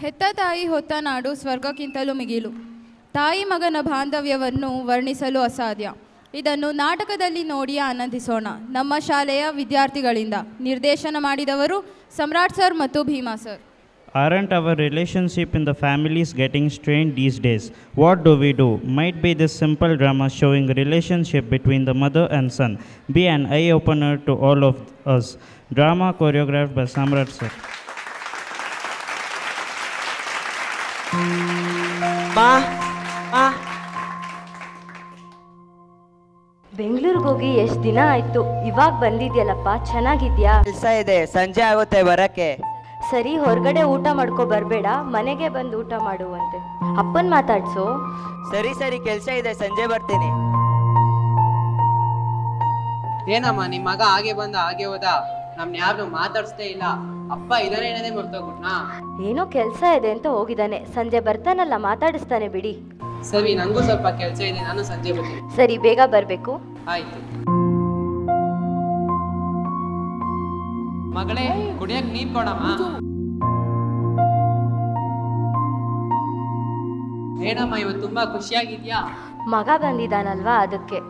ಹೆತ್ತ ತಾಯಿ ಹೊತ್ತ ನಾಡು ಸ್ವರ್ಗಕ್ಕಿಂತಲೂ ಮಿಗಿಲು. ತಾಯಿ ಮಗನ ಬಾಂಧವ್ಯವನ್ನು ವರ್ಣಿಸಲು ಅಸಾಧ್ಯ. ಇದನ್ನು ನಾಟಕದಲ್ಲಿ ನೋಡಿ ಆನಂದಿಸೋಣ. ನಮ್ಮ ಶಾಲೆಯ ವಿದ್ಯಾರ್ಥಿಗಳಿಂದ ನಿರ್ದೇಶನ ಮಾಡಿದವರು ಸಮ್ರಾಟ್ ಸರ್ ಮತ್ತು Bhima sir. Aren't our relationship in the families getting strained these days? What do we do? Might be this simple drama showing relationship between the mother and son be an eye-opener to all of us. Drama choreographed by Samrat sir. ಬೆಂಗಳೂರಿಗೆ ಹೋಗಿ ಎಷ್ಟು ದಿನ ಆಯ್ತು, ಇವಾಗ ಬಂದಿದ್ಯಲ್ಲಪ್ಪ, ಚೆನ್ನಾಗಿದ್ಯಾ? ಕೆಲಸ ಇದೆ, ಸಂಜೆ ಆಗುತ್ತೆ ಬರಕ್ಕೆ. ಸರಿ, ಹೊರಗಡೆ ಊಟ ಮಾಡ್ಕೊ ಬರ್ಬೇಡ, ಮನೆಗೆ ಬಂದು ಊಟ ಮಾಡುವಂತೆ. ಅಪ್ಪನ್ ಮಾತಾಡ್ಸು. ಸರಿ ಸರಿ, ಕೆಲಸ ಇದೆ, ಸಂಜೆ ಬರ್ತೀನಿ. ಏನಮ್ಮ ನಿಮ್ಮ ಮಗ ಹಾಗೆ ಬಂದ ಹಾಗೆ ಹೋದ, ನಮ್ನ ಯಾರು ಮಾತಾಡ್ಸ್ತೇ ಇಲ್ಲ. ಅಪ್ಪ ಇದಾನೆ ಏನದೇ ಮರ್ತೋಗ್ಬಿಟ್ನಾ? ಏನೋ ಕೆಲಸ ಇದೆ ಅಂತ ಹೋಗಿದ್ದಾನೆ, ಸಂಜೆ ಬರ್ತಾನಲ್ಲ, ಮಾತಾಡಿಸ್ತಾನೆ ಬಿಡಿ. ಸರಿ, ನಂಗೂ ಸ್ವಲ್ಪ ಕೆಲಸ ಇದೆ, ನಾನು ಸಂಜೆ ಬರ್ತೀನಿ. ಸರಿ, ಬೇಗ ಬರ್ಬೇಕು. ಆಯ್ತು. ಮಗಳೇ, ಕುಡಿಯಕ್ ನೀರ್ ಕೊಡಮ್ಮ. ಏನಮ್ಮ ಇವತ್ತು ತುಂಬಾ ಖುಷಿಯಾಗಿದ್ಯಾ? ಮಗ ಬಂದಿದ್ದಾನಲ್ವಾ, ಅದಕ್ಕೆ.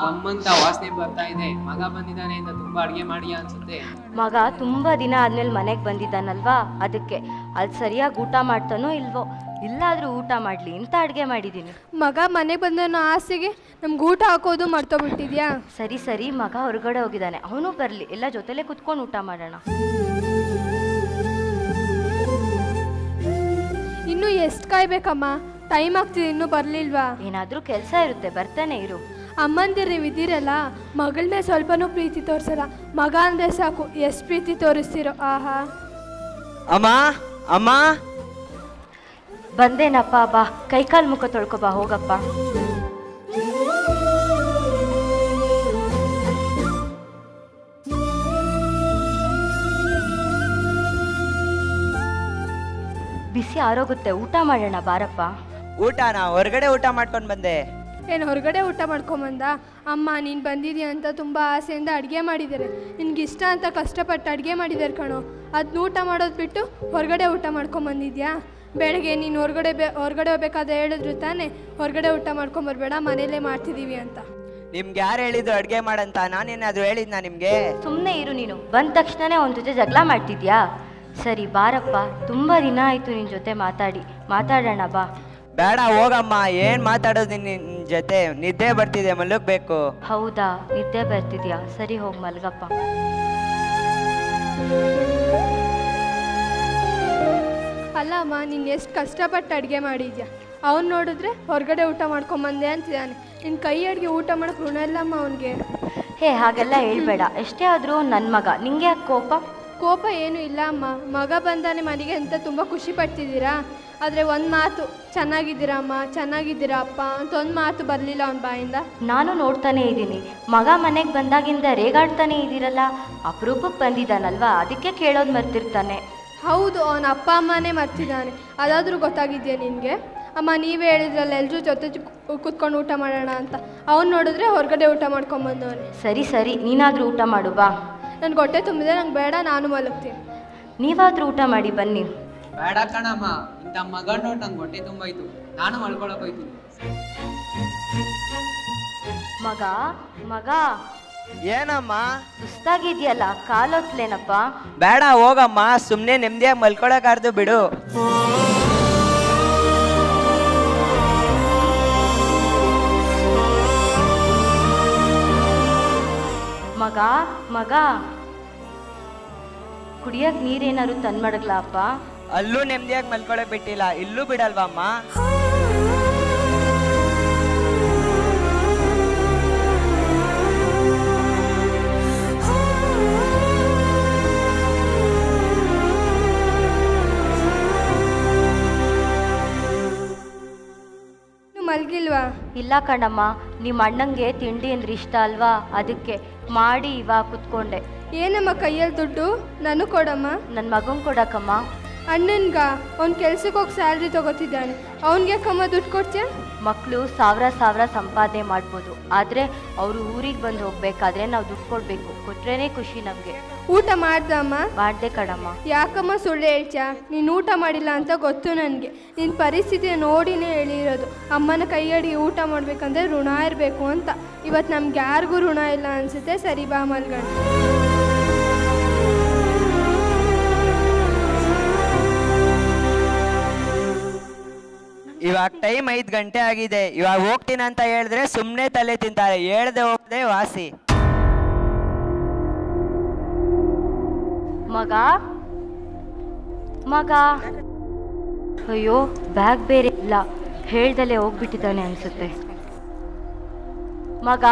ಗಮ್ಮಂತ ವಾಸನೆ ಬರ್ತಾ ಇದೆ. ಮಗ ಬಂದಿದ್ದಾನೆ ಅಂತ ತುಂಬಾ ಅಡ್ಗೆ ಮಾಡಿಯಾ ಅನ್ಸುತ್ತೆ. ಮಗ ತುಂಬಾ ದಿನ ಆದ್ಮೇಲೆ ಮನೆಗೆ ಬಂದಿದ್ದಾನಲ್ವಾ, ಅದಕ್ಕೆ. ಅಲ್ಲಿ ಸರಿಯಾಗಿ ಊಟ ಮಾಡ್ತಾನೋ ಇಲ್ವೋ, ಇಲ್ಲಾದ್ರೂ ಊಟ ಮಾಡ್ಲಿ ಅಂತ ಅಡ್ಗೆ ಮಾಡಿದೀನಿ. ಮಗ ಮನೆಗೆ ಬಂದನೋ ಆಸೆಗೆ ನಮ್ಗೆ ಊಟ ಹಾಕೋದು ಮರ್ತೋಗ್ಬಿಟ್ಟಿದ್ಯಾ? ಸರಿ ಸರಿ, ಮಗ ಹೊರಗಡೆ ಹೋಗಿದ್ದಾನೆ, ಅವನು ಬರ್ಲಿ, ಎಲ್ಲ ಜೊತೆಲೆ ಕುತ್ಕೊಂಡು ಊಟ ಮಾಡೋಣ. ಇನ್ನು ಎಷ್ಟು ಕಾಯ್ಬೇಕಮ್ಮ? ಟೈಮ್ ಆಗ್ತಿದೆ, ಇನ್ನೂ ಬರ್ಲಿಲ್ವಾ? ಏನಾದ್ರೂ ಕೆಲಸ ಇರುತ್ತೆ, ಬರ್ತಾನೆ ಇರು. ಅಮ್ಮಂದಿರು ನೀವು ಇದ್ದೀರಲ್ಲ, ಮಗಳನ್ನೇ ಸ್ವಲ್ಪನೂ ಪ್ರೀತಿ ತೋರಿಸಲ್ಲ. ಮಗ ಅಂದ್ರೆ ಸಾಕು, ಎಷ್ಟು ಪ್ರೀತಿ ತೋರಿಸ್ತಿರೋ. ಆಹಾ. ಅಮ್ಮ ಅಮ್ಮ, ಬಂದೇನಪ್ಪ, ಬಾ, ಕೈಕಾಲು ಮುಖ ತೊಳ್ಕೊ ಬಾ, ಹೋಗಪ್ಪ. ಬಿಸಿ ಆರೋಗುತ್ತೆ, ಊಟ ಮಾಡೋಣ ಬಾರಪ್ಪ. ಊಟನಾ? ಹೊರಗಡೆ ಊಟ ಮಾಡ್ಕೊಂಡು ಬಂದೆ. ಏನು ಹೊರಗಡೆ ಊಟ ಮಾಡ್ಕೊಂಬಂದ? ಅಮ್ಮ ನೀನು ಬಂದಿದ್ಯಾ ಅಂತ ತುಂಬ ಆಸೆಯಿಂದ ಅಡುಗೆ ಮಾಡಿದ್ದಾರೆ, ನಿನ್ಗಿಷ್ಟ ಅಂತ ಕಷ್ಟಪಟ್ಟು ಅಡುಗೆ ಮಾಡಿದ್ದಾರೆ ಕಣೋ. ಅದನ್ನ ಊಟ ಮಾಡೋದು ಬಿಟ್ಟು ಹೊರಗಡೆ ಊಟ ಮಾಡ್ಕೊಂಬಂದಿದ್ಯಾ? ಬೆಳಗ್ಗೆ ನೀನು ಹೊರಗಡೆ ಹೋಗ್ಬೇಕಾದ್ರೆ ಹೇಳಿದ್ರು ತಾನೇ ಹೊರಗಡೆ ಊಟ ಮಾಡ್ಕೊಂಬರ್ಬೇಡ, ಮನೇಲೇ ಮಾಡ್ತಿದ್ದೀವಿ ಅಂತ. ನಿಮ್ಗೆ ಯಾರು ಹೇಳಿದ್ರು ಅಡುಗೆ ಮಾಡಂತ? ನಾನೇನಾದ್ರು ಹೇಳಿದ್ನಾ ನಿಮ್ಗೆ? ಸುಮ್ಮನೆ ಇರು ನೀನು, ಬಂದ ತಕ್ಷಣನೇ ಅವನ ಜೊತೆ ಜಗಳ ಮಾಡ್ತಿದ್ಯಾ? ಸರಿ ಬಾರಪ್ಪ, ತುಂಬ ದಿನ ಆಯಿತು ನಿನ್ನ ಜೊತೆ ಮಾತಾಡೋಣ, ಬಾ. ಬೇಡ ಹೋಗಮ್ಮ, ಏನ್ ಮಾತಾಡೋದು ನಿನ್ ಜೊತೆ? ನಿದ್ದೆ ಬರ್ತಿದೆ, ಮಲಗಬೇಕು. ಹೌದಾ, ನಿದ್ದೆ ಬರ್ತಿದ್ಯಾ? ಸರಿ, ಹೋಗಿ ಮಲ್ಗಪ್ಪ. ಅಲ್ಲ ಅಮ್ಮ, ನೀನು ಎಷ್ಟು ಕಷ್ಟಪಟ್ಟು ಅಡುಗೆ ಮಾಡಿದ್ಯಾ, ಅವ್ನು ನೋಡಿದ್ರೆ ಹೊರಗಡೆ ಊಟ ಮಾಡ್ಕೊಂಬಂದೆ ಅಂತಿದ್ದಾನೆ. ನಿನ್ನ ಕೈ ಅಡುಗೆ ಊಟ ಮಾಡೋಕೆ ಋಣ ಇಲ್ಲಮ್ಮ ಅವನಿಗೆ. ಹೇ, ಹಾಗೆಲ್ಲ ಹೇಳ್ಬೇಡ, ಎಷ್ಟೇ ಆದರೂ ನನ್ನ ಮಗ, ನಿಂಗೆ ಯಾಕೆ ಕೋಪ? ಕೋಪ ಏನೂ ಇಲ್ಲ ಅಮ್ಮ, ಮಗ ಬಂದಾನೆ ಮನೆಗೆ ಅಂತ ತುಂಬ ಖುಷಿ ಪಡ್ತಿದ್ದೀರಾ. ಆದರೆ ಒಂದು ಮಾತು, ಚೆನ್ನಾಗಿದ್ದೀರಾ ಅಮ್ಮ, ಚೆನ್ನಾಗಿದ್ದೀರಾ ಅಪ್ಪ ಅಂತ ಒಂದು ಮಾತು ಬರಲಿಲ್ಲ ಅವನ ಬಾಯಿಂದ. ನಾನು ನೋಡ್ತಾನೆ ಇದ್ದೀನಿ, ಮಗ ಮನೆಗೆ ಬಂದಾಗಿಂದ ರೇಗಾಡ್ತಾನೆ ಇದ್ದೀರಲ್ಲ. ಅಪರೂಪಕ್ಕೆ ಬಂದಿದ್ದಾನಲ್ವಾ, ಅದಕ್ಕೆ ಕೇಳೋದು ಮರ್ತಿರ್ತಾನೆ. ಹೌದು, ಅವನ ಅಪ್ಪ ಅಮ್ಮನೇ ಮರ್ತಿದ್ದಾನೆ, ಅದಾದರೂ ಗೊತ್ತಾಗಿದೆಯಾ ನಿನಗೆ? ಅಮ್ಮ ನೀವೇ ಹೇಳಿದ್ರಲ್ಲ ಎಲ್ಲರೂ ಜೊತೆ ಕೂತ್ಕೊಂಡು ಊಟ ಮಾಡೋಣ ಅಂತ, ಅವ್ನು ನೋಡಿದ್ರೆ ಹೊರಗಡೆ ಊಟ ಮಾಡ್ಕೊಂಬಂದವನೇ. ಸರಿ ಸರಿ, ನೀನಾದರೂ ಊಟ ಮಾಡು ಬಾ. ನನಗೆ ಹೊಟ್ಟೆ ತುಂಬಿದೆ, ನಂಗೆ ಬೇಡ, ನಾನು ಮಲಗ್ತೀನಿ. ನೀವಾದರೂ ಊಟ ಮಾಡಿ ಬನ್ನಿ. ಬೇಡ ಕಣಮ್ಮ, ಇಂಥ ಮಗ ನೋಡಿ ನಂಗೆ ಹೊಟ್ಟೆ ತುಂಬಾಯ್ತು, ನಾನು ಮಲ್ಕೊಳಕ್ ಹೋಯ್ತೀನಿ. ಮಗ ಮಗ, ಏನಮ್ಮ? ಸುಸ್ತಾಗಿದ್ಯಲ್ಲ, ಕಾಲೊತ್ಲೇನಪ್ಪ? ಬೇಡ ಹೋಗಮ್ಮ, ಸುಮ್ಮನೆ ನೆಮ್ಮದಿಯಾಗಿ ಮಲ್ಕೊಳಕಾರ್ದು ಬಿಡು. ಮಗ ಮಗ, ಕುಡಿಯಕ್ ನೀರೇನಾದ್ರು ತಂದ್ಮಡಗ್ಲಾ ಅಪ್ಪ? ಅಲ್ಲೂ ನೆಮ್ಮದಿಯಾಗಿ ಮಲ್ಕೊಳಕ್ ಬಿಟ್ಟಿಲ್ಲ, ಇಲ್ಲೂ ಬಿಡಲ್ವಮ್ಮ? ಮಲ್ಗಿಲ್ವಾ? ಇಲ್ಲ ಕಣಮ್ಮ, ನಿಮ್ಮ ಅಣ್ಣಂಗೆ ತಿಂಡಿ ಅಂದ್ರೆ ಇಷ್ಟ ಅಲ್ವಾ, ಅದಕ್ಕೆ ಮಾಡಿ ಇವಾಗ ಕುತ್ಕೊಂಡೆ. ಏನಮ್ಮ ಕೈಯಲ್ಲಿ ದುಡ್ಡು? ನಾನು ಕೊಡಮ್ಮ. ನನ್ನ ಮಗನ್ ಕೊಡಕಮ್ಮ. ಅಣ್ಣನ್ಗ ಅವ್ನು ಕೆಲ್ಸಕ್ಕೆ ಹೋಗಿ ಸ್ಯಾಲ್ರಿ ತೊಗೋತಿದ್ದಾನೆ, ಅವನಿಗೆ ಕಮ್ಮ ದುಡ್ಡು ಕೊಡ್ತೀಯ? ಮಕ್ಕಳು ಸಾವಿರ ಸಂಪಾದನೆ ಮಾಡ್ಬೋದು, ಆದರೆ ಅವರು ಊರಿಗೆ ಬಂದು ಹೋಗ್ಬೇಕಾದ್ರೆ ನಾವು ದುಡ್ಡು ಕೊಡಬೇಕು, ಕೊಟ್ರೇನೆ ಖುಷಿ ನಮಗೆ. ಊಟ ಮಾಡ್ದಮ್ಮ? ಮಾಡ್ದೆ ಕಣಮ್ಮ. ಯಾಕಮ್ಮ ಸುಳ್ಳು ಹೇಳ್ತೀಯ? ನೀನು ಊಟ ಮಾಡಿಲ್ಲ ಅಂತ ಗೊತ್ತು ನನಗೆ. ನಿನ್ನ ಪರಿಸ್ಥಿತಿ ನೋಡಿನೇ ಹೇಳಿರೋದು, ಅಮ್ಮನ ಕೈಯಡಿಗೆ ಊಟ ಮಾಡಬೇಕಂದ್ರೆ ಋಣ ಇರಬೇಕು ಅಂತ. ಇವತ್ತು ನಮ್ಗೆ ಯಾರಿಗೂ ಋಣ ಇಲ್ಲ ಅನಿಸುತ್ತೆ. ಸರಿ ಬಾ ಮಲ್ಗಂಡು. ಇವಾಗ ಟೈಮ್ 5 ಗಂಟೆ ಆಗಿದೆ. ಇವಾಗ ಹೋಗ್ತೀನಿ ಅಂತ ಹೇಳಿದ್ರೆ ಸುಮ್ಮನೆ ತಲೆ ತಿಂತಾರೆ. ಹೇಳ್ದೆ ಹೋಗದೆ ವಾಸಿ. ಮಗ ಅಯ್ಯೋ, ಬ್ಯಾಗ್ ಬೇರೆ ಇಲ್ಲ, ಹೇಳ್ದಲ್ಲೇ ಹೋಗ್ಬಿಟ್ಟಿದ್ದಾನೆ ಅನ್ಸುತ್ತೆ. ಮಗ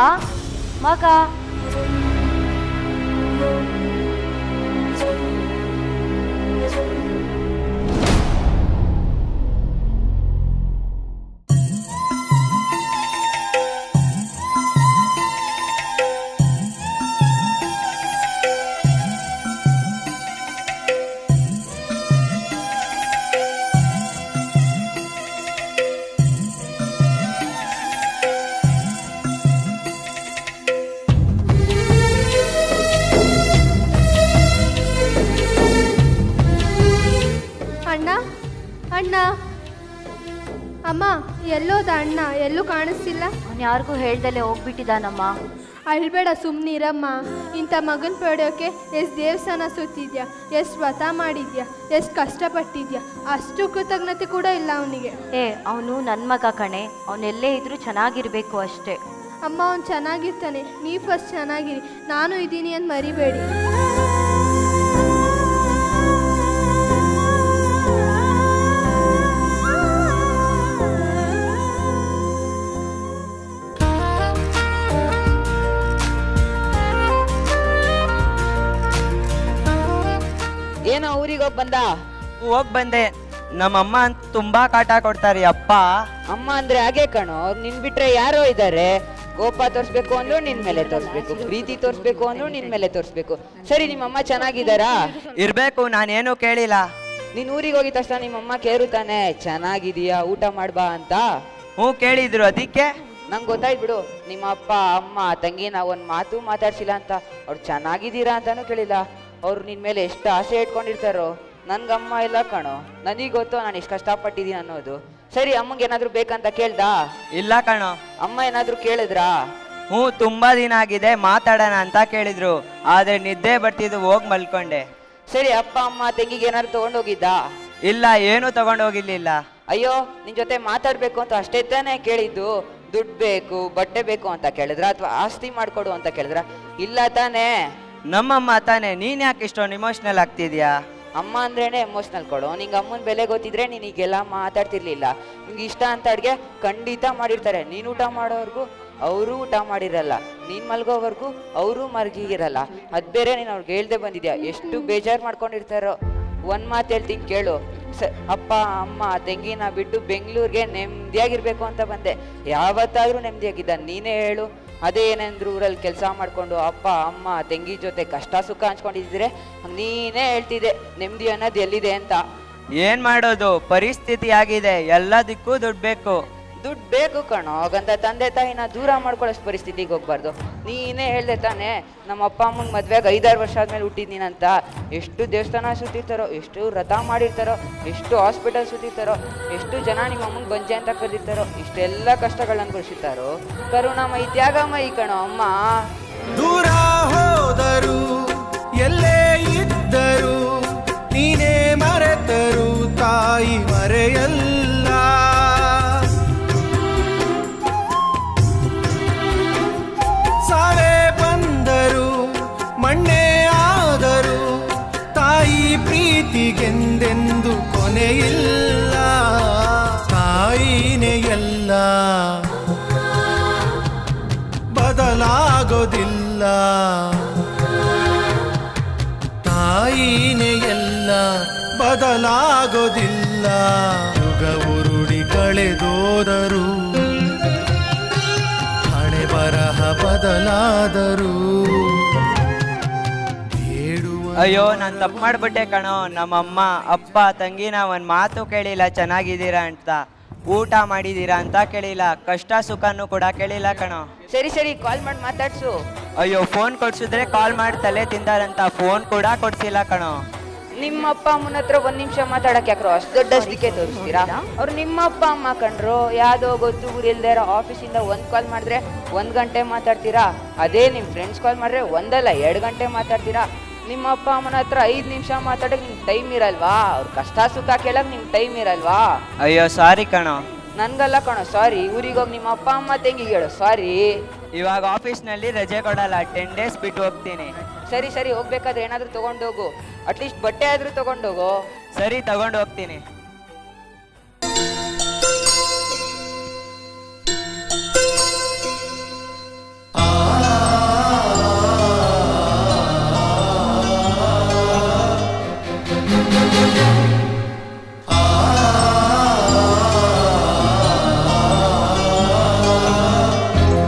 ಅಣ್ಣ, ಅಮ್ಮ ಎಲ್ಲೋದ ಅಣ್ಣ? ಎಲ್ಲೂ ಕಾಣಿಸ್ತಿಲ್ಲ. ಅವನು ಯಾರಿಗೂ ಹೇಳ್ದಲ್ಲೇ ಹೋಗ್ಬಿಟ್ಟಿದ್ದಾನಮ್ಮ. ಅಳ್ಬೇಡ, ಸುಮ್ಮನಿರಮ್ಮ. ಇಂಥ ಮಗನ ಪಡೆಯೋಕ್ಕೆ ಎಷ್ಟು ದೇವಸ್ಥಾನ ಸುತ್ತಿದ್ಯಾ, ಎಷ್ಟು ವ್ರತ ಮಾಡಿದ್ಯಾ, ಎಷ್ಟು ಕಷ್ಟಪಟ್ಟಿದ್ಯಾ, ಅಷ್ಟು ಕೃತಜ್ಞತೆ ಕೂಡ ಇಲ್ಲ ಅವನಿಗೆ. ಅವನು ನನ್ನ ಮಗ ಕಣೆ, ಅವನೆಲ್ಲೇ ಇದ್ರೂ ಚೆನ್ನಾಗಿರ್ಬೇಕು ಅಷ್ಟೇ. ಅಮ್ಮ, ಅವ್ನು ಚೆನ್ನಾಗಿರ್ತಾನೆ, ನೀವು ಫಸ್ಟ್ ಚೆನ್ನಾಗಿರಿ, ನಾನು ಇದ್ದೀನಿ ಅಂತ ಮರಿಬೇಡಿ. ಏನೋ ಊರಿಗೆ ಹೋಗ್ ಬಂದೆ. ನಮ್ಮಮ್ಮ ಅಂತ ತುಂಬಾ ಕಾಟ ಕೊಡ್ತಾರೆ ಅಪ್ಪ. ಅಮ್ಮ ಅಂದ್ರೆ ಹಾಗೆ ಕಣೋ, ನಿನ್ ಬಿಟ್ರೆ ಯಾರೋ ಇದ್ದಾರೆ. ಕೋಪ ತೋರಿಸ್ಬೇಕು ಅಂದ್ರು ನಿನ್ ಮೇಲೆ ತೋರಿಸ್ಬೇಕು, ಪ್ರೀತಿ ತೋರಿಸ್ಬೇಕು ಅಂದ್ರು ನಿನ್ ಮೇಲೆ ತೋರಿಸ್ಬೇಕು. ಸರಿ, ನಿಮ್ಮಮ್ಮ ಚೆನ್ನಾಗಿದ್ದಾರಾ? ಇರ್ಬೇಕು, ನಾನೇನು ಕೇಳಿಲ್ಲ. ನೀನ್ ಊರಿಗೆ ಹೋಗಿದ ತಕ್ಷಣ ನಿಮ್ಮಮ್ಮ ಕೇರುತ್ತಾನೆ, ಚೆನ್ನಾಗಿದೀಯಾ, ಊಟ ಮಾಡ್ಬಾ ಅಂತ. ಹ್ಞೂ ಕೇಳಿದ್ರು, ಅದಕ್ಕೆ ನಂಗೆ ಗೊತ್ತಾಯ್ತು ಬಿಡು. ನಿಮ್ಮ ಅಪ್ಪ ಅಮ್ಮ ತಂಗಿ ನಾವು ಒಂದು ಮಾತು ಮಾತಾಡ್ಸಿಲ್ಲ ಅಂತ. ಅವ್ರು ಚೆನ್ನಾಗಿದ್ದೀರಾ ಅಂತಾನು ಕೇಳಿಲ್ಲ. ಅವ್ರು ನಿನ್ ಮೇಲೆ ಎಷ್ಟು ಆಸೆ ಇಟ್ಕೊಂಡಿರ್ತಾರೋ. ನನ್ಗಮ್ಮ ಇಲ್ಲ ಕಣೋ, ನನಗೆ ಗೊತ್ತು ನಾನು ಎಷ್ಟು ಕಷ್ಟಪಟ್ಟಿದ್ದೀನಿ ಅನ್ನೋದು. ಸರಿ, ಅಮ್ಮಂಗೆ ಏನಾದ್ರು ಬೇಕಂತ ಕೇಳ್ದಾ? ಇಲ್ಲ ಕಣೋ. ಅಮ್ಮ ಏನಾದ್ರು ಕೇಳಿದ್ರಾ? ಹ್ಞೂ, ತುಂಬಾ ದಿನ ಆಗಿದೆ, ಮಾತಾಡೋಣ ಅಂತ ಕೇಳಿದ್ರು. ಆದ್ರೆ ನಿದ್ದೆ ಬರ್ತಿದ್ದು, ಹೋಗಿ ಮಲ್ಕೊಂಡೆ. ಸರಿ, ಅಪ್ಪ ಅಮ್ಮ ತಂಗಿಗೆ ಏನಾದ್ರು ತಗೊಂಡೋಗಿದ್ದ? ಇಲ್ಲ, ಏನು ತಗೊಂಡೋಗಿರ್ಲಿಲ್ಲ. ಅಯ್ಯೋ, ನಿನ್ ಜೊತೆ ಮಾತಾಡ್ಬೇಕು ಅಂತ ಅಷ್ಟೇ ತಾನೇ ಕೇಳಿದ್ದು. ದುಡ್ಡು ಬೇಕು, ಬಟ್ಟೆ ಬೇಕು ಅಂತ ಕೇಳಿದ್ರ, ಅಥವಾ ಆಸ್ತಿ ಮಾಡ್ಕೊಡು ಅಂತ ಕೇಳಿದ್ರ? ಇಲ್ಲ ತಾನೇ. ನಮ್ಮಮ್ಮ ತಾನೆ. ನೀನ್ ಯಾಕೆ ಇಷ್ಟೊಂದು ಇಮೋಷನಲ್ ಆಗ್ತಿದ್ಯಾ? ಅಮ್ಮ ಅಂದ್ರೇನೆ ಎಮೋಷನಲ್ ಕೊಡು. ನಿಂಗೆ ಅಮ್ಮನ ಬೆಲೆ ಗೊತ್ತಿದ್ರೆ ನೀನೀಗೆಲ್ಲ ಮಾತಾಡ್ತಿರ್ಲಿಲ್ಲ. ನಿಂಗೆ ಇಷ್ಟ ಅಂತ ಅಡ್ಗೆ ಖಂಡಿತ ಮಾಡಿರ್ತಾರೆ. ನೀನು ಊಟ ಮಾಡೋವರೆಗೂ ಅವರು ಊಟ ಮಾಡಿರಲ್ಲ, ನೀನು ಮಲ್ಗೋವರೆಗೂ ಅವರು ಮಲಗಿರಲ್ಲ. ಅದು ಬೇರೆ ನೀನು ಅವ್ರಿಗೆ ಹೇಳ್ದೆ ಬಂದಿದ್ಯಾ, ಎಷ್ಟು ಬೇಜಾರು ಮಾಡ್ಕೊಂಡಿರ್ತಾರೋ. ಒಂದು ಮಾತು ಹೇಳ್ತೀನಿ ಕೇಳು. ಅಪ್ಪ ಅಮ್ಮ ತಂಗಿನ ಬಿಟ್ಟು ಬೆಂಗಳೂರಿಗೆ ನೆಮ್ಮದಿಯಾಗಿರ್ಬೇಕು ಅಂತ ಬಂದೆ. ಯಾವತ್ತಾದರೂ ನೆಮ್ಮದಿಯಾಗಿದ್ದ? ನೀನೇ ಹೇಳು. ಅದೇ ಏನೆಂದ್ರು ಊರಲ್ಲಿ ಕೆಲಸ ಮಾಡಿಕೊಂಡು ಅಪ್ಪ ಅಮ್ಮ ತಂಗಿ ಜೊತೆ ಕಷ್ಟ ಸುಖ ಹಂಚ್ಕೊಂಡಿದ್ರೆ ನೀನೇ ಹೇಳ್ತಿದ್ದೆ ನೆಮ್ಮದಿ ಅನ್ನೋದು ಎಲ್ಲಿದೆ ಅಂತ. ಏನ್ ಮಾಡೋದು, ಪರಿಸ್ಥಿತಿ ಆಗಿದೆ, ಎಲ್ಲದಕ್ಕೂ ದುಡ್ಡು ಬೇಕು. ದುಡ್ಡು ಬೇಕು ಕಣೋ, ಹಾಗಂತ ತಂದೆ ತಾಯಿನ ದೂರ ಮಾಡ್ಕೊಳ್ಳೋಷ್ಟು ಪರಿಸ್ಥಿತಿಗೆ ಹೋಗ್ಬಾರ್ದು. ನೀನೇ ಹೇಳ್ದೆ ತಾನೆ, ನಮ್ಮ ಅಪ್ಪ ಅಮ್ಮಂಗೆ ಮದುವೆಗೆ 5-6 ವರ್ಷ ಆದ್ಮೇಲೆ ಹುಟ್ಟಿದ್ದೀನಂತ. ಎಷ್ಟು ದೇವಸ್ಥಾನ ಸುತ್ತಿರ್ತಾರೋ, ಎಷ್ಟು ವ್ರತ ಮಾಡಿರ್ತಾರೋ, ಎಷ್ಟು ಹಾಸ್ಪಿಟಲ್ ಸುತ್ತಿರ್ತಾರೋ, ಎಷ್ಟು ಜನ ನಿಮ್ಮ ಅಮ್ಮಂಗೆ ಬಂಜೆ ಅಂತ ಕರೆದಿರ್ತಾರೋ, ಇಷ್ಟೆಲ್ಲ ಕಷ್ಟಗಳನ್ನ ಅನುಭವಿಸಿರ್ತಾರೋ. ಕರುಣಾಮಯಿ ತ್ಯಾಗಮಯಿ ಕಣೋ ಅಮ್ಮ. ದೂರ ಹೋದರು ಎಲ್ಲೇ ಇದ್ದರು ನೀನೇ ಮರೆತರು ತಾಯಿ ಮರೆಯಲ್ಲ. ಸಾವೇ ಬಂದರು ಮಣ್ಣೇ ಆದರು ತಾಯಿ ಪ್ರೀತಿಗೆಂದೆಂದು ಕೊನೆಯಿಲ್ಲ. ತಾಯಿನೇ ಎಲ್ಲ, ಬದಲಾಗೋದಿಲ್ಲ. ತಾಯಿನೇ ಎಲ್ಲ, ಬದಲಾಗೋದಿಲ್ಲ. ಯುಗ ಉರುಳಿ ಕಳೆದೋದರು, ಹಣೆ ಬರಹ ಬದಲಾದರು, ಬೇಡುವ ಅಯ್ಯೋ ನಾನು ತಪ್ಪು ಮಾಡ್ಬಿಟ್ಟೆ ಕಣೋ. ನಮ್ಮಮ್ಮ ಅಪ್ಪ ತಂಗಿನ ಒಂದು ಮಾತು ಕೇಳಿಲ್ಲ ಚೆನ್ನಾಗಿದ್ದೀರಾ ಅಂತ, ಊಟ ಮಾಡಿದ್ದೀರಾ ಅಂತ ಕೇಳಿಲ್ಲ, ಕಷ್ಟ ಸುಖನೂ ಕೂಡ ಕೇಳಿಲ್ಲ ಕಣೋ. ಸರಿ ಸರಿ ಕಾಲ್ ಮಾಡಿ ಮಾತಾಡ್ಸು. ಅಯ್ಯೋ ಫೋನ್ ಕೊಡ್ಸಿದ್ರೆ ಕಾಲ್ ಮಾಡಿ ತಲೆ ತಿಂದಾರಂತ ಫೋನ್ ಕೂಡ ಕೊಡ್ಸಿಲ್ಲ ಕಣೋ. ನಿಮ್ಮ ಅಪ್ಪ ಅಮ್ಮನ ಹತ್ರ 1 ನಿಮಿಷ ಮಾತಾಡಕ್ ಯಾಕ್ರೋ ಅಷ್ಟು ದೊಡ್ಡ ಅಷ್ಟಿಕೆ ತೋರಿಸ್ತೀರಾ? ಅವ್ರು ನಿಮ್ಮ ಅಪ್ಪ ಅಮ್ಮ ಕಂಡ್ರು, ಯಾವ್ದೋ ಗೊತ್ತು ಊರಿಲ್ದೇ ಇರೋ ಆಫೀಸಿಂದ 1 ಕಾಲ್ ಮಾಡಿದ್ರೆ 1 ಗಂಟೆ ಮಾತಾಡ್ತೀರಾ. ಅದೇ ನಿಮ್ಮ ಫ್ರೆಂಡ್ಸ್ ಕಾಲ್ ಮಾಡಿದ್ರೆ 1 ಅಲ್ಲ 2 ಗಂಟೆ ಮಾತಾಡ್ತೀರಾ. ನಿಮ್ಮ ಅಪ್ಪ ಅಮ್ಮನ ಹತ್ರ 5 ನಿಮಿಷ ಮಾತಾಡಕ್ ನಿಮ್ಗೆ ಟೈಮ್ ಇರಲ್ವಾ? ಅವ್ರ ಕಷ್ಟ ಸುಖ ಕೇಳಕ್ ನಿಮ್ಗೆ ಟೈಮ್ ಇರಲ್ವಾ? ಅಯ್ಯೋ ಸಾರಿ ಕಣೋ. ನನ್ಗಲ್ಲ ಕಣೋ ಸಾರಿ, ಊರಿಗೋಗಿ ನಿಮ್ಮ ಅಪ್ಪ ಅಮ್ಮ ತಂಗಿಗೆ ಹೇಳು ಸಾರಿ. ಇವಾಗ ಆಫೀಸ್ನಲ್ಲಿ ರಜೆ ಕೊಡಲ್ಲ, 10 ಡೇಸ್ ಬಿಟ್ಟು ಹೋಗ್ತೀನಿ. ಸರಿ ಸರಿ, ಹೋಗ್ಬೇಕಾದ್ರೆ ಏನಾದ್ರೂ ತಗೊಂಡೋಗು, ಅಟ್ಲೀಸ್ಟ್ ಬಟ್ಟೆ ಆದ್ರೂ ತಗೊಂಡೋಗು. ಸರಿ ತಗೊಂಡು ಹೋಗ್ತೀನಿ.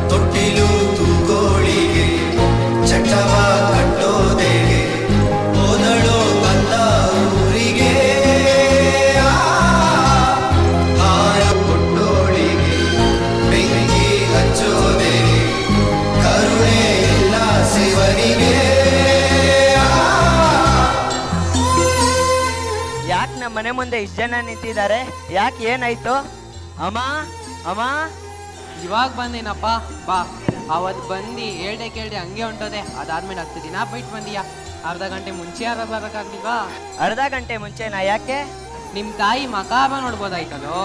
ತೊಟ್ಟಿಲು ತೂಗೋಳಿಗೆ ಚಟ್ಟವ ಕಟ್ಟೋದೆಗೆ ಹೋದಳು ಬಂದ ಊರಿಗೆ ಹಾರ ಕೊಟ್ಟೋಳಿಗೆ ಬೆಂಕಿ ಹಚ್ಚೋದೆಗೆ ಕರುಣೆ ಇಲ್ಲ ಶಿವನಿಗೆ. ಯಾಕೆ ನಮ್ಮ ಮನೆ ಮುಂದೆ ಇಷ್ಟು ಜನ ನಿಂತಿದ್ದಾರೆ? ಯಾಕೆ ಏನಾಯ್ತು? ಅಮ್ಮ ಅಮ್ಮ ಇವಾಗ ಬಂದೇನಪ್ಪ ಬಾ. ಅವತ್ತು ಬಂದು ಹೇಳ್ದೆ ಕೇಳ್ದೆ ಹಂಗೆ ಹೊಂಟೋದೆ. ಅದಾದ್ಮೇಲೆ 10 ದಿನ ಬಿಟ್ಟು ಬಂದೀಯಾ. ಅರ್ಧ ಗಂಟೆ ಮುಂಚೆ ಯಾರು ಬರೋಕ್ಕಾಗ್ಲಿಲ್ವಾ? ಅರ್ಧ ಗಂಟೆ ಮುಂಚೆನಾ? ಯಾಕೆ? ನಿಮ್ಮ ತಾಯಿ ಮಕಾಬ ನೋಡ್ಬೋದಾಯ್ತಲ್ಲೋ.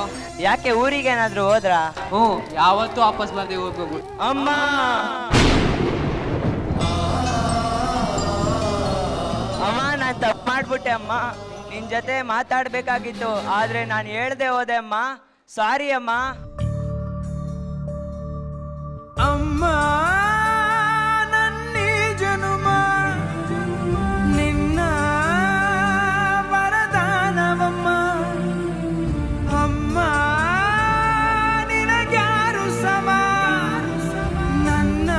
ಯಾಕೆ ಊರಿಗೇನಾದ್ರೂ ಹೋದ್ರಾ? ಹ್ಞೂ, ಯಾವತ್ತೂ ವಾಪಸ್ ಬರ್ದೆ ಹೋಗ್ಬೇಕು. ಅಮ್ಮ ಅಮ್ಮ ನಾನು ತಪ್ಪು ಮಾಡ್ಬಿಟ್ಟೆ ಅಮ್ಮ. ನಿನ್ ಜೊತೆ ಮಾತಾಡ್ಬೇಕಾಗಿತ್ತು, ಆದ್ರೆ ನಾನು ಹೇಳ್ದೆ ಹೋದೆ ಅಮ್ಮ. ಸಾರಿ ಅಮ್ಮ. ಅಮ್ಮ ನನ್ನಿ ಜನುಮ ನಿನ್ನ ವರದಾನವಮ್ಮ. ಅಮ್ಮ ನಿನಗ್ಯಾರು ಸಮ, ನನ್ನ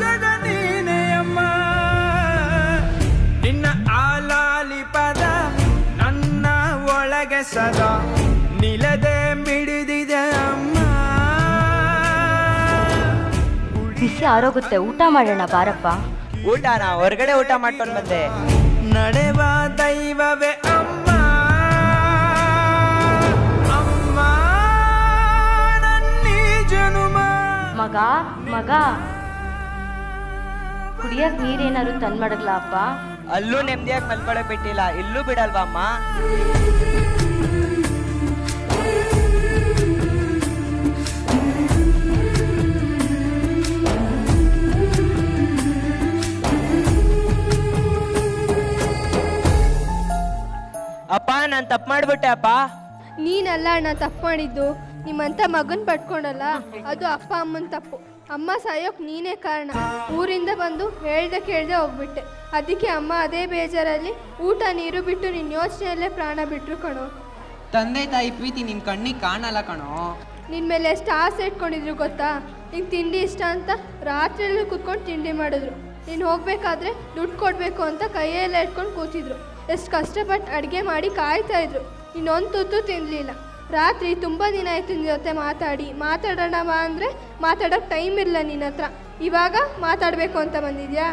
ಜಗ ನೀನೇ ಅಮ್ಮ. ನಿನ್ನ ಆಲಾಲಿ ಪದ ನನ್ನ ಒಳಗೆ ಸದಾ ನಿಲದೆ ಮಿಡಿದಿದೆ ಅಮ್ಮ. ಬಿಸಿ ಆರೋಗುತ್ತೆ, ಊಟ ಮಾಡೋಣ ಬಾರಪ್ಪ. ಊಟನ ಹೊರಗಡೆ ಊಟ ಮಾಡ್ಕೊಂಡು ಬಂದೆ. ನಡೆವ ದೈವವೇ ಅಮ್ಮ, ಅಮ್ಮ ನನ್ನೀ ಜನುಮ. ಮಗ ಮಗ, ಕುಡಿಯಕ್ ನೀರೇನಾದ್ರು ತಂದ್ಮಡಗ್ಲಾ ಅಪ್ಪ? ಅಲ್ಲೂ ನೆಮ್ಮದಿಯಾಗಿ ಮಲ್ಕೊಳಕ್ ಬಿಟ್ಟಿಲ್ಲ, ಇಲ್ಲೂ ಬಿಡಲ್ವಾ ಅಮ್ಮ? ಅಪ್ಪ ನಾನು ತಪ್ಪು ಮಾಡ್ಬಿಟ್ಟೆ ಅಪ್ಪ. ನೀನಲ್ಲ ಅಣ್ಣ ತಪ್ಪು ಮಾಡಿದ್ದು, ನಿಮ್ಮಂಥ ಮಗನ್ ಪಡ್ಕೊಂಡಲ್ಲ ಅದು ಅಪ್ಪ ಅಮ್ಮನ ತಪ್ಪು. ಅಮ್ಮ ಸಾಯೋಕ್ ನೀನೇ ಕಾರಣ. ಊರಿಂದ ಬಂದು ಹೇಳ್ದೆ ಕೇಳ್ದೆ ಹೋಗ್ಬಿಟ್ಟೆ. ಅದಕ್ಕೆ ಅಮ್ಮ ಅದೇ ಬೇಜಾರಲ್ಲಿ ಊಟ ನೀರು ಬಿಟ್ಟು ನಿನ್ನ ಯೋಚನೆಯಲ್ಲೇ ಪ್ರಾಣ ಬಿಟ್ರು ಕಣೋ. ತಂದೆ ತಾಯಿ ಪ್ರೀತಿ ನಿನ್ ಕಣ್ಣಿಗೆ ಕಾಣಲ್ಲ ಕಣೋ. ನಿನ್ನ ಮೇಲೆ ಎಷ್ಟು ಆಸೆ ಇಟ್ಕೊಂಡಿದ್ರು ಗೊತ್ತಾ? ನಿಂಗೆ ತಿಂಡಿ ಇಷ್ಟ ಅಂತ ರಾತ್ರಿಯಲ್ಲೂ ಕೂತ್ಕೊಂಡು ತಿಂಡಿ ಮಾಡಿದ್ರು. ನೀನು ಹೋಗ್ಬೇಕಾದ್ರೆ ದುಡ್ಡು ಕೊಡಬೇಕು ಅಂತ ಕೈಯೆಲ್ಲ ಇಟ್ಕೊಂಡು ಕೂತಿದ್ರು. ಎಷ್ಟು ಕಷ್ಟಪಟ್ಟು ಅಡುಗೆ ಮಾಡಿ ಕಾಯ್ತಾಯಿದ್ರು. ಇನ್ನೊಂದು ತುತ್ತು ತಿನ್ನಲಿಲ್ಲ. ರಾತ್ರಿ ತುಂಬ ದಿನ ಆಯ್ತು ನಿನ್ನ ಜೊತೆ ಮಾತಾಡೋಣ ಬಾ ಅಂದರೆ ಮಾತಾಡೋಕ್ಕೆ ಟೈಮ್ ಇಲ್ಲ ನಿನ್ನ ಹತ್ರ. ಇವಾಗ ಮಾತಾಡಬೇಕು ಅಂತ ಬಂದಿದ್ಯಾ?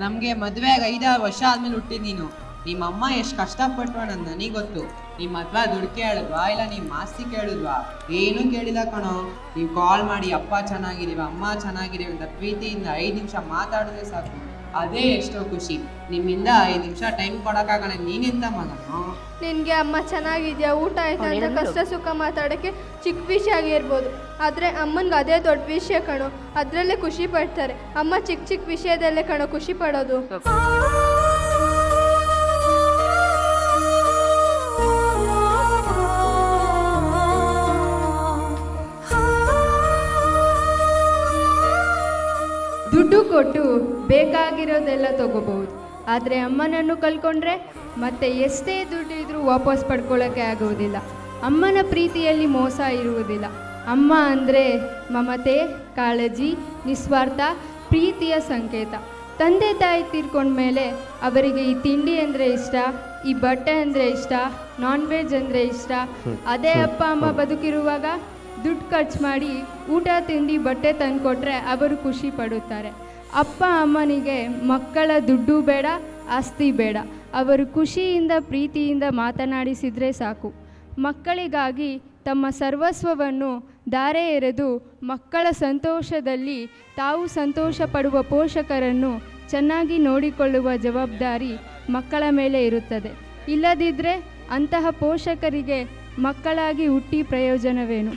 ನಮಗೆ ಮದುವೆಯಾಗಿ 5-6 ವರ್ಷ ಆದ್ಮೇಲೆ ಹುಟ್ಟಿದ್ ನೀನು. ನಿಮ್ಮ ಅಮ್ಮ ಎಷ್ಟು ಕಷ್ಟಪಟ್ಟು ಅನ್ನೋದು ನನಗೆ ಗೊತ್ತು. ನಿಮ್ಮ ಹತ್ರ ದುಡ್ಡು ಕೇಳಿದ್ವಾ ಇಲ್ಲ ನಿಮ್ಮ ಆಸ್ತಿ ಕೇಳಿದ್ವಾ? ಏನೂ ಕೇಳಿಲ್ಲ ಕಣೋ. ನೀವು ಕಾಲ್ ಮಾಡಿ ಅಪ್ಪ ಚೆನ್ನಾಗಿದ್ದೀವಿ ಅಮ್ಮ ಚೆನ್ನಾಗಿದ್ದೀವಿ ಅಂತ ಪ್ರೀತಿಯಿಂದ 5 ನಿಮಿಷ ಮಾತಾಡಿದ್ರೆ ಸಾಕು, ಅದೇ ಎಷ್ಟೋ ಖುಷಿ. ನಿಮ್ಮಿಂದ 5 ನಿಮಿಷ ಟೈಮ್ ಕೊಡೋಕ್ಕಾಗಲ್ಲ. ನೀನೆಂತ ಮಗನೋ? ನಿನಗೆ ಅಮ್ಮ ಚೆನ್ನಾಗಿದ್ಯಾ ಊಟ ಆಯ್ತಾ ಅಂತ ಕಷ್ಟ ಸುಖ ಮಾತಾಡೋಕ್ಕೆ ಚಿಕ್ಕ ವಿಷಯ ಆಗಿರ್ಬೋದು, ಆದರೆ ಅಮ್ಮನಿಗೆ ಅದೇ ದೊಡ್ಡ ವಿಷಯ ಕಣೋ. ಅದರಲ್ಲೇ ಖುಷಿ ಪಡ್ತಾರೆ. ಅಮ್ಮ ಚಿಕ್ಕ ಚಿಕ್ಕ ವಿಷಯದಲ್ಲೇ ಕಣೋ ಖುಷಿ ಪಡೋದು. ದುಡ್ಡು ಕೊಟ್ಟು ಬೇಕಾಗಿರೋದೆಲ್ಲ ತಗೋಬಹುದು, ಆದರೆ ಅಮ್ಮನನ್ನು ಕಳ್ಕೊಂಡ್ರೆ ಮತ್ತೆ ಎಷ್ಟೇ ದುಡ್ಡಿದ್ರೂ ವಾಪಸ್ ಪಡ್ಕೊಳ್ಳೋಕ್ಕೆ ಆಗುವುದಿಲ್ಲ. ಅಮ್ಮನ ಪ್ರೀತಿಯಲ್ಲಿ ಮೋಸ ಇರುವುದಿಲ್ಲ. ಅಮ್ಮ ಅಂದರೆ ಮಮತೆ, ಕಾಳಜಿ, ನಿಸ್ವಾರ್ಥ ಪ್ರೀತಿಯ ಸಂಕೇತ. ತಂದೆ ತಾಯಿ ತೀರ್ಕೊಂಡ್ಮೇಲೆ ಅವರಿಗೆ ಈ ತಿಂಡಿ ಅಂದರೆ ಇಷ್ಟ, ಈ ಬಟ್ಟೆ ಅಂದರೆ ಇಷ್ಟ, ನಾನ್ ವೆಜ್ ಅಂದರೆ ಇಷ್ಟ. ಅದೇ ಅಪ್ಪ ಅಮ್ಮ ಬದುಕಿರುವಾಗ ದುಡ್ಡು ಖರ್ಚು ಮಾಡಿ ಊಟ ತಿಂಡಿ ಬಟ್ಟೆ ತಂದುಕೊಟ್ರೆ ಅವರು ಖುಷಿ ಪಡುತ್ತಾರೆ. ಅಪ್ಪ ಅಮ್ಮನಿಗೆ ಮಕ್ಕಳ ದುಡ್ಡು ಬೇಡ, ಆಸ್ತಿ ಬೇಡ, ಅವರು ಖುಷಿಯಿಂದ ಪ್ರೀತಿಯಿಂದ ಮಾತನಾಡಿಸಿದರೆ ಸಾಕು. ಮಕ್ಕಳಿಗಾಗಿ ತಮ್ಮ ಸರ್ವಸ್ವವನ್ನು ಧಾರೆ ಎರೆದು ಮಕ್ಕಳ ಸಂತೋಷದಲ್ಲಿ ತಾವು ಸಂತೋಷ ಪಡುವ ಪೋಷಕರನ್ನು ಚೆನ್ನಾಗಿ ನೋಡಿಕೊಳ್ಳುವ ಜವಾಬ್ದಾರಿ ಮಕ್ಕಳ ಮೇಲೆ ಇರುತ್ತದೆ. ಇಲ್ಲದಿದ್ದರೆ ಅಂತಹ ಪೋಷಕರಿಗೆ ಮಕ್ಕಳಾಗಿ ಹುಟ್ಟಿ ಪ್ರಯೋಜನವೇನು?